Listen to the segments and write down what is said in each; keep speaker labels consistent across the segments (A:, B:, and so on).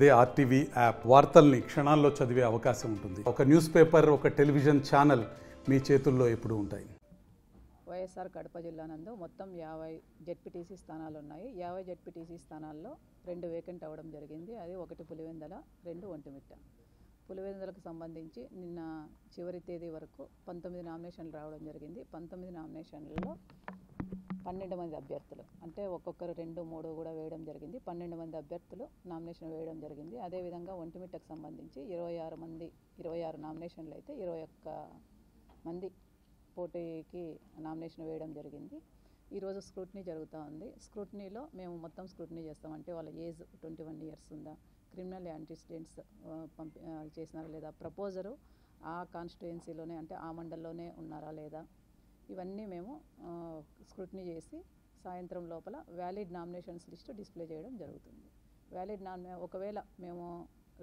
A: అదే RTV app వార్తల్ని క్షణాల్లో చదివే అవకాశం ఉంటుంది. ఒక న్యూస్ పేపర్, ఒక టెలివిజన్ ఛానల్ మీ చేతుల్లో ఎప్పుడూ ఉంటాయి.
B: వైఎస్ఆర్ కడప జిల్లా నందు మొత్తం 50 జెడ్పీటీసీ స్థానాలు ఉన్నాయి. 50 జెడ్పీటీసీ స్థానాల్లో 2 వేకెంట్ అవ్వడం జరిగింది. అది 1 పులివెందుల, 2 ఒంటిమిట్ట. పులివెందులకు సంబంధించి నిన్న చివరి తేదీ వరకు 19 నామినేషన్లు రావడం జరిగింది. 19 నామినేషన్లలో 12 మంది అభ్యర్థులు, అంటే ఒక్కొక్కరు 2, 3 కూడా వేయడం జరిగింది. 12 మంది అభ్యర్థులు నామినేషన్ వేయడం జరిగింది. అదేవిధంగా ఒంటిమిట్టకు సంబంధించి 26 నామినేషన్లు అయితే 21 మంది పోటీకి నామినేషన్ వేయడం జరిగింది. ఈరోజు స్క్రూటినీ జరుగుతూ ఉంది. స్క్రూటినీలో మేము మొత్తం స్క్రూటినీ చేస్తామంటే వాళ్ళ ఏజ్ 21 ఇయర్స్ ఉందా, క్రిమినల్ యాంటిసిడెంట్స్ చేసినారా లేదా, ప్రపోజరు ఆ కాన్స్టిట్యుయెన్సీలోనే అంటే ఆ మండలంలోనే ఉన్నారా లేదా, ఇవన్నీ మేము స్క్రూటినీ చేసి సాయంత్రం లోపల వ్యాలిడ్ నామినేషన్స్ లిస్టు డిస్ప్లే చేయడం జరుగుతుంది. ఒకవేళ మేము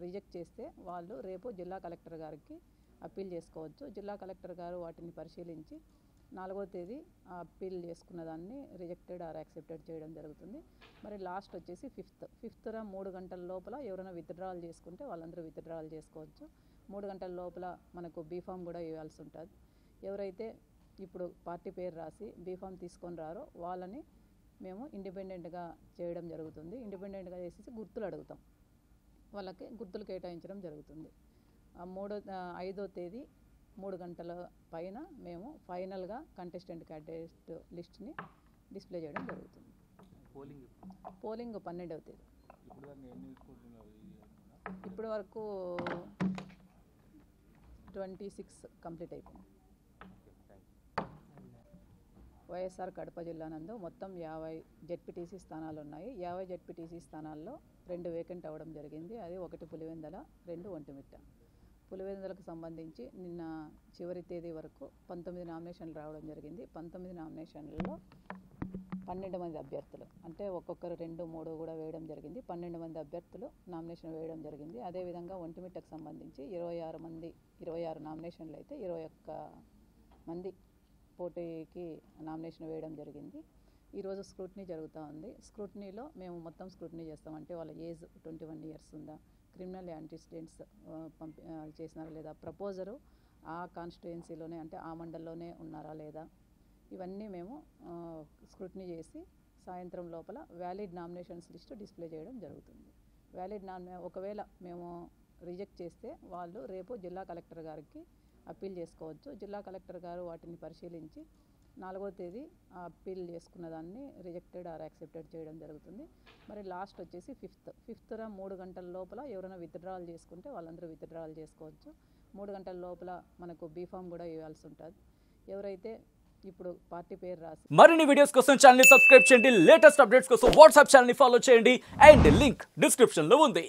B: రిజెక్ట్ చేస్తే వాళ్ళు రేపు జిల్లా కలెక్టర్ గారికి అప్పీల్ చేసుకోవచ్చు. జిల్లా కలెక్టర్ గారు వాటిని పరిశీలించి 4వ తేదీ అప్పీల్ చేసుకున్న దాన్ని రిజెక్టెడ్ ఆర్ యాక్సెప్టెడ్ చేయడం జరుగుతుంది. మరి లాస్ట్ వచ్చేసి 5th 3 గంటల లోపల ఎవరైనా విత్డ్రాల్ చేసుకుంటే వాళ్ళందరూ విత్డ్రాల్ చేసుకోవచ్చు. 3 గంటల లోపల మనకు బీఫామ్ కూడా ఇవ్వాల్సి ఉంటుంది. ఎవరైతే ఇప్పుడు పార్టీ పేరు రాసి బీఫామ్ తీసుకొని రారో వాళ్ళని మేము ఇండిపెండెంట్గా చేయడం జరుగుతుంది. ఇండిపెండెంట్గా చేసేసి గుర్తులు అడుగుతాం, వాళ్ళకి గుర్తులు కేటాయించడం జరుగుతుంది. 5వ తేదీ 3 గంటల పైన మేము ఫైనల్గా కంటెస్టెంట్ క్యాండిడేట్ లిస్ట్ని డిస్ప్లే చేయడం జరుగుతుంది. పోలింగ్ 12వ తేదీ. ఇప్పటి వరకు 26 కంప్లీట్ అయిపోయింది. వైఎస్ఆర్ కడప జిల్లా నందు మొత్తం 50 జెడ్పీటీసీ స్థానాలు ఉన్నాయి. 50 జెడ్పీటీసీ స్థానాల్లో 2 వేకెంట్ అవ్వడం జరిగింది. అది 1 పులివెందుల, 2 ఒంటిమిట్ట. పులివెందులకు సంబంధించి నిన్న చివరి తేదీ వరకు 19 నామినేషన్లు రావడం జరిగింది. 19 నామినేషన్లలో 12 మంది అభ్యర్థులు, అంటే ఒక్కొక్కరు 2, 3 కూడా వేయడం జరిగింది. 12 మంది అభ్యర్థులు నామినేషన్ వేయడం జరిగింది. అదేవిధంగా ఒంటిమిట్టకు సంబంధించి 26 నామినేషన్లు అయితే 21 మంది పోటీకి నామినేషన్ వేయడం జరిగింది. ఈరోజు స్క్రూటినీ జరుగుతూ ఉంది. స్క్రూటినీలో మేము మొత్తం స్క్రూటినీ చేస్తామంటే వాళ్ళ ఏజ్ 21 ఇయర్స్ ఉందా, క్రిమినల్ యాంటిసిడెంట్స్ చేసినారా లేదా, ప్రపోజరు ఆ కాన్స్టిట్యుయెన్సీలోనే అంటే ఆ మండలంలోనే ఉన్నారా లేదా, ఇవన్నీ మేము స్క్రూటినీ చేసి సాయంత్రం లోపల వ్యాలిడ్ నామినేషన్స్ లిస్టు డిస్ప్లే చేయడం జరుగుతుంది. ఒకవేళ మేము రిజెక్ట్ చేస్తే వాళ్ళు రేపు జిల్లా కలెక్టర్ గారికి అప్పీల్ చేసుకోవచ్చు. జిల్లా కలెక్టర్ గారు వాటిని పరిశీలించి 4వ తేదీ అప్పీల్ చేసుకున్న దాన్ని రిజెక్టెడ్ ఆర్ యాక్సెప్టెడ్ చేయడం జరుగుతుంది. మరి లాస్ట్ వచ్చేసి 5th 3 గంటల లోపల ఎవరైనా విత్డ్రాల్ చేసుకుంటే వాళ్ళందరూ విత్డ్రాల్ చేసుకోవచ్చు. 3 గంటల లోపల మనకు బీఫామ్ కూడా ఇవ్వాల్సి ఉంటుంది. ఎవరైతే ఇప్పుడు పార్టీ పేరు రాసి
C: మరిన్ని వీడియోస్ కోసం ఛానల్ ని సబ్స్క్రైబ్ చేయండి. లేటెస్ట్ అప్డేట్స్ కోసం వాట్సాప్ ఛానల్ ని ఫాలో చేయండి. అండ్ లింక్ డిస్క్రిప్షన్ లో ఉంది.